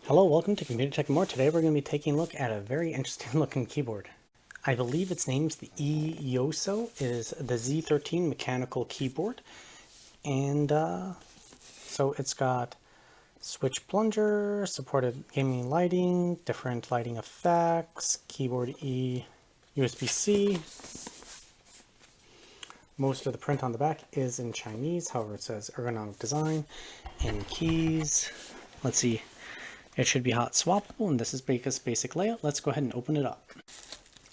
Hello, welcome to Computer Tech and More. Today we're going to be taking a look at a very interesting looking keyboard. I believe its name's the E-Yooso. It is the Z13 mechanical keyboard. And so it's got switch plunger, supported gaming lighting, different lighting effects, keyboard E, USB-C. Most of the print on the back is in Chinese, however it says ergonomic design and keys. Let's see. It should be hot swappable, and this is basic layout. Let's go ahead and open it up.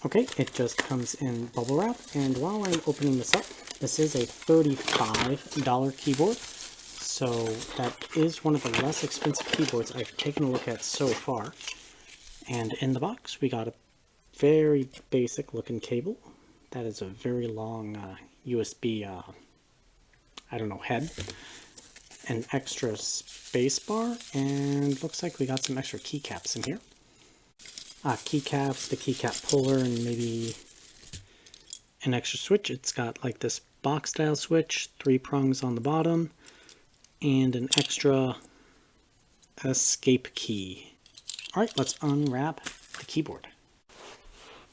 Okay, it just comes in bubble wrap, and while I'm opening this up, this is a $35 keyboard, so that is one of the less expensive keyboards I've taken a look at so far. And in the box, we got a very basic looking cable. That is a very long USB, head. An extra space bar, and looks like we got some extra keycaps in here. Keycaps, the keycap puller, and maybe an extra switch. It's got like this box style switch, 3 prongs on the bottom, and an extra escape key. Alright, let's unwrap the keyboard.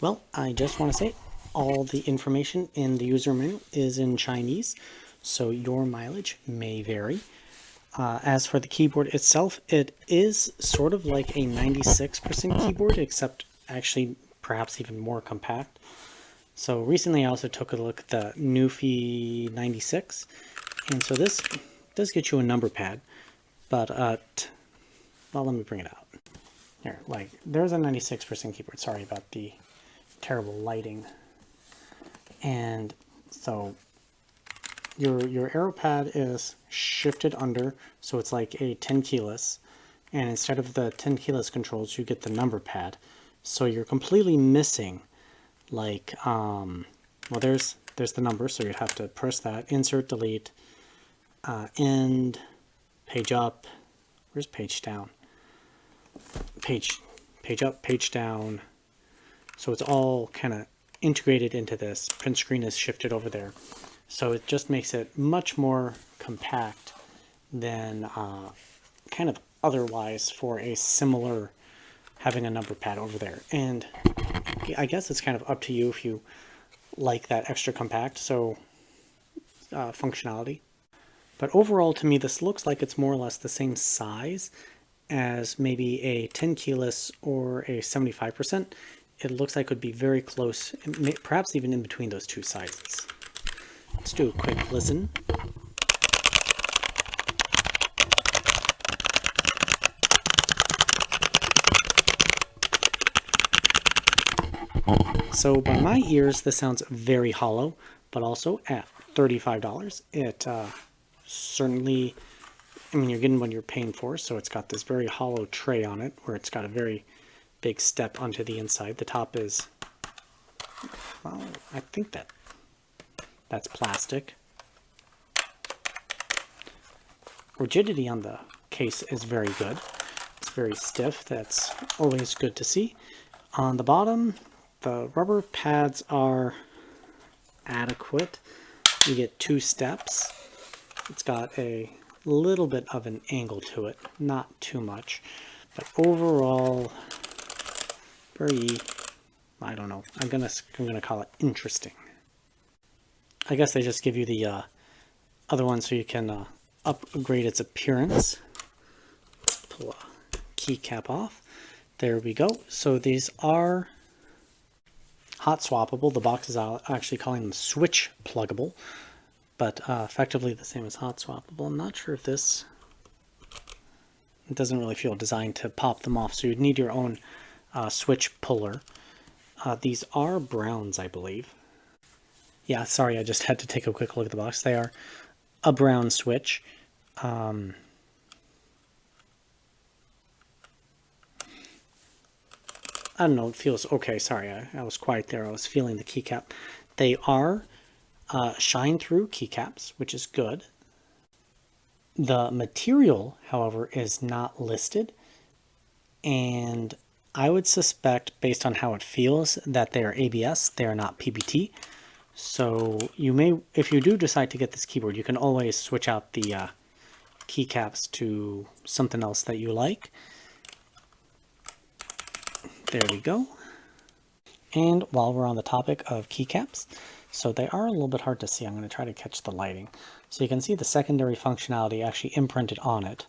Well, I just want to say all the information in the user manual is in Chinese, so your mileage may vary. As for the keyboard itself, it is sort of like a 96% keyboard, except actually perhaps even more compact. So recently I also took a look at the Newfie 96, and so this does get you a number pad, but, well, let me bring it out. Here, like, there's a 96% keyboard. Sorry about the terrible lighting. And so your arrow pad is shifted under, so it's like a 10 keyless, and instead of the 10 keyless controls, you get the number pad. So you're completely missing, like, well, there's the number, so you'd have to press that, insert, delete, end, page up, where's page down? Page up, page down. So it's all kind of integrated into this. Print screen is shifted over there. So it just makes it much more compact than kind of otherwise for a similar having a number pad over there. And I guess it's kind of up to you if you like that extra compact functionality. But overall, to me, this looks like it's more or less the same size as maybe a 10 keyless or a 75%. It looks like it would be very close, perhaps even in between those two sizes. Let's do a quick listen. So by my ears, this sounds very hollow, but also at $35, it certainly, I mean, you're getting what you're paying for, so it's got this very hollow tray on it, where it's got a very big step onto the inside. The top is, well, I think that's plastic. Rigidity on the case is very good. It's very stiff. That's always good to see. On the bottom, the rubber pads are adequate. You get 2 steps. It's got a little bit of an angle to it, not too much, but overall, very, I don't know, I'm gonna call it interesting. I guess they just give you the other one so you can upgrade its appearance. Pull a keycap off. There we go. So these are hot swappable. The box is actually calling them switch pluggable, but effectively the same as hot swappable. I'm not sure if it doesn't really feel designed to pop them off, so you'd need your own switch puller. These are browns, I believe. Yeah, sorry, I just had to take a quick look at the box. They are a brown switch. I don't know, it feels okay. Sorry, I was quiet there. I was feeling the keycap. They are shine-through keycaps, which is good. The material, however, is not listed, and I would suspect, based on how it feels, that they are ABS. They are not PBT. So you may, if you do decide to get this keyboard, you can always switch out the keycaps to something else that you like. There we go. And while we're on the topic of keycaps, so they are a little bit hard to see. I'm going to try to catch the lighting. So you can see the secondary functionality actually imprinted on it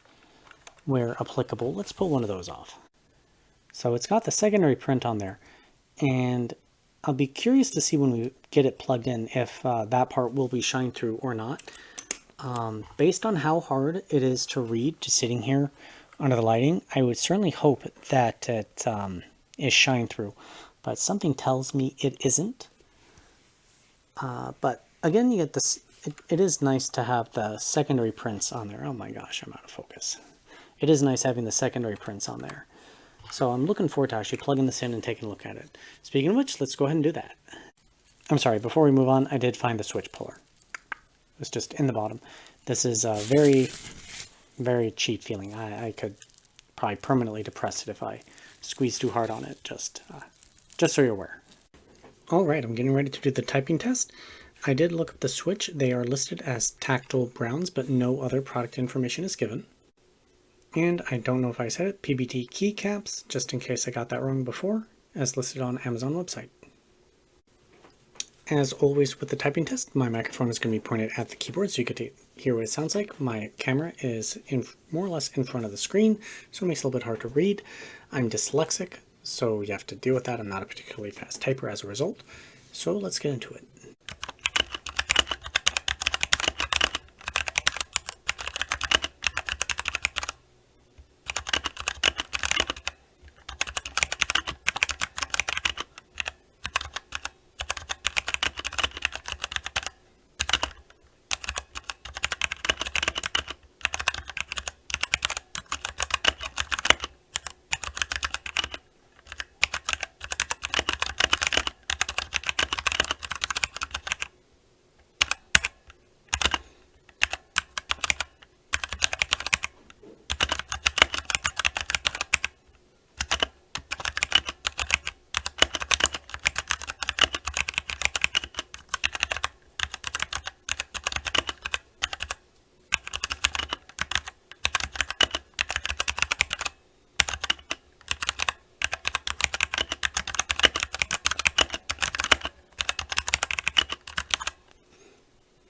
where applicable. Let's pull one of those off. So it's got the secondary print on there, and I'll be curious to see when we get it plugged in if that part will be shined through or not. Based on how hard it is to read just sitting here under the lighting, I would certainly hope that it is shined through, but something tells me it isn't. But again, you get this. It is nice to have the secondary prints on there. Oh my gosh, I'm out of focus. It is nice having the secondary prints on there. So I'm looking forward to actually plugging this in and taking a look at it. Speaking of which, let's go ahead and do that. I'm sorry, before we move on, I did find the switch puller. It's just in the bottom. This is a very, very cheap feeling. I could probably permanently depress it if I squeeze too hard on it, just so you're aware. All right, I'm getting ready to do the typing test. I did look up the switch. They are listed as tactile browns, but no other product information is given. And I don't know if I said it, PBT keycaps, just in case I got that wrong before, as listed on Amazon website. As always with the typing test, my microphone is going to be pointed at the keyboard so you get to hear what it sounds like. My camera is more or less in front of the screen, so it makes it a little bit hard to read. I'm dyslexic, so you have to deal with that. I'm not a particularly fast typer as a result. So let's get into it.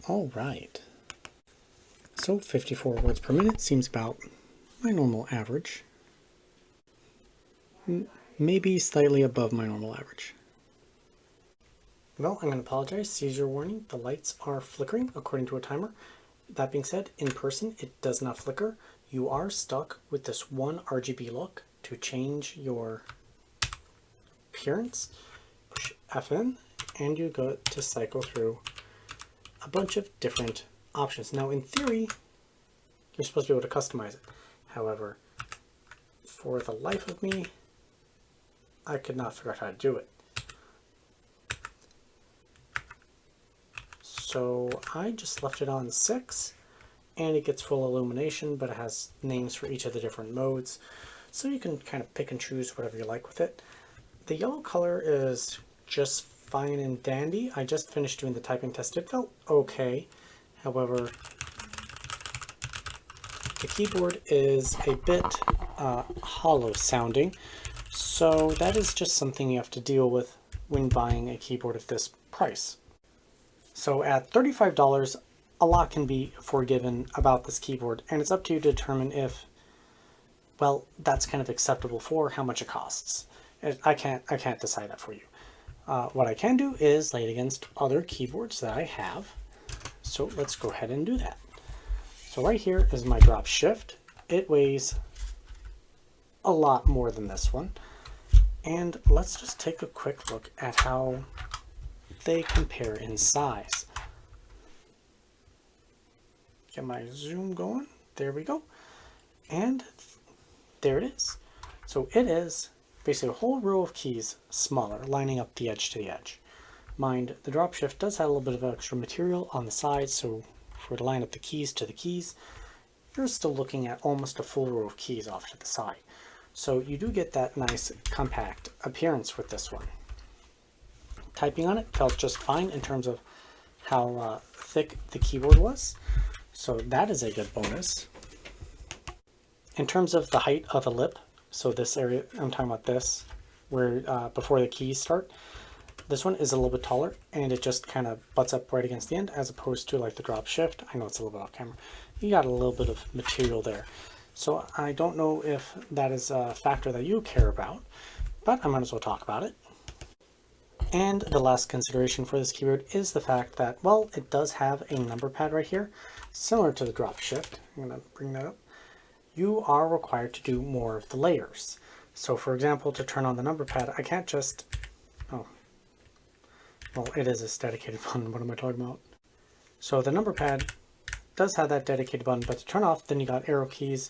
All right, so 54 words per minute seems about my normal average. Maybe slightly above my normal average. Well, I'm going to apologize. Seizure warning. The lights are flickering according to a timer. That being said, in person, it does not flicker. You are stuck with this one RGB look. To change your appearance, push Fn, and you go to cycle through a bunch of different options. Now, in theory, you're supposed to be able to customize it. However, for the life of me, I could not figure out how to do it. So I just left it on 6, and it gets full illumination, but it has names for each of the different modes. So you can kind of pick and choose whatever you like with it. The yellow color is just fine and dandy. I just finished doing the typing test. It felt okay. However, the keyboard is a bit hollow sounding. So that is just something you have to deal with when buying a keyboard of this price. So at $35, a lot can be forgiven about this keyboard, and it's up to you to determine if, well, that's kind of acceptable for how much it costs. I can't decide that for you. What I can do is lay it against other keyboards that I have. So let's go ahead and do that. So right here is my drop shift. It weighs a lot more than this one. And let's just take a quick look at how they compare in size. Get my zoom going. There we go. And there it is. So it is basically a whole row of keys smaller, lining up the edge to the edge. Mind, the drop shift does have a little bit of extra material on the sides, so if we're to line up the keys to the keys, you're still looking at almost a full row of keys off to the side. So you do get that nice compact appearance with this one. Typing on it felt just fine in terms of how thick the keyboard was, so that is a good bonus. In terms of the height of the lip, so this area, I'm talking about this, where before the keys start. This one is a little bit taller, and it just kind of butts up right against the end, as opposed to like the drop shift. I know it's a little bit off camera. You got a little bit of material there. So I don't know if that is a factor that you care about, but I might as well talk about it. And the last consideration for this keyboard is the fact that, well, it does have a number pad right here, similar to the drop shift. I'm going to bring that up. You are required to do more of the layers. So for example, to turn on the number pad, I can't just, oh, well, it is a dedicated button. What am I talking about? So the number pad does have that dedicated button, but to turn off, then you got arrow keys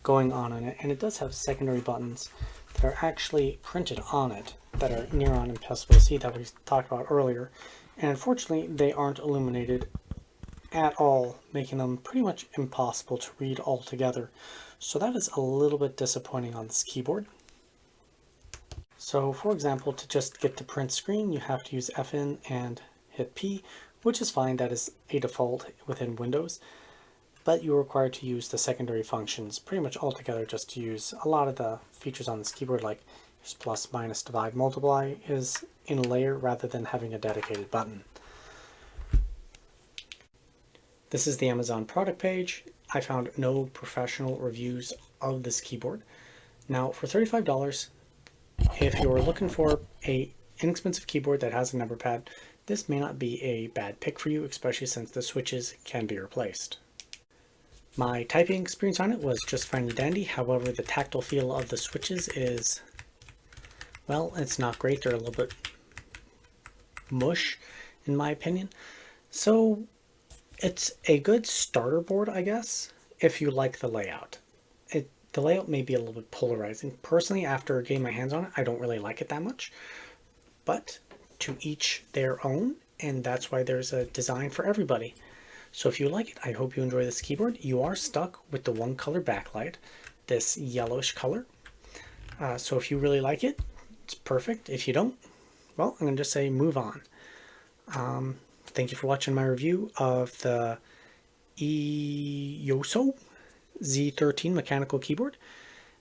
going on in it, and it does have secondary buttons that are actually printed on it that are near on impossible to see that we talked about earlier. And unfortunately, they aren't illuminated at all, making them pretty much impossible to read altogether. So that is a little bit disappointing on this keyboard. So for example, to just get to print screen, you have to use Fn and hit P, which is fine. That is a default within Windows, but you're required to use the secondary functions pretty much altogether just to use a lot of the features on this keyboard, like plus, minus, divide, multiply is in a layer rather than having a dedicated button. This is the Amazon product page. I found no professional reviews of this keyboard. Now for $35, if you're looking for an inexpensive keyboard that has a number pad, this may not be a bad pick for you, especially since the switches can be replaced. My typing experience on it was just fine and dandy. However, the tactile feel of the switches is, well, it's not great. They're a little bit mush, in my opinion. So it's a good starter board, I guess, if you like the layout. The layout may be a little bit polarizing. Personally, after getting my hands on it, I don't really like it that much. But to each their own, and that's why there's a design for everybody. So if you like it, I hope you enjoy this keyboard. You are stuck with the one color backlight, this yellowish color. So if you really like it, it's perfect. If you don't, well, I'm going to just say move on. Thank you for watching my review of the E-Yooso Z mechanical keyboard.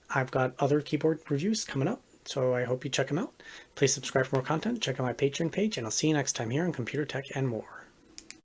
I've got other keyboard reviews coming up, so I hope you check them out. Please subscribe for more content, check out my Patreon page, and I'll see you next time here on Computer Tech and More.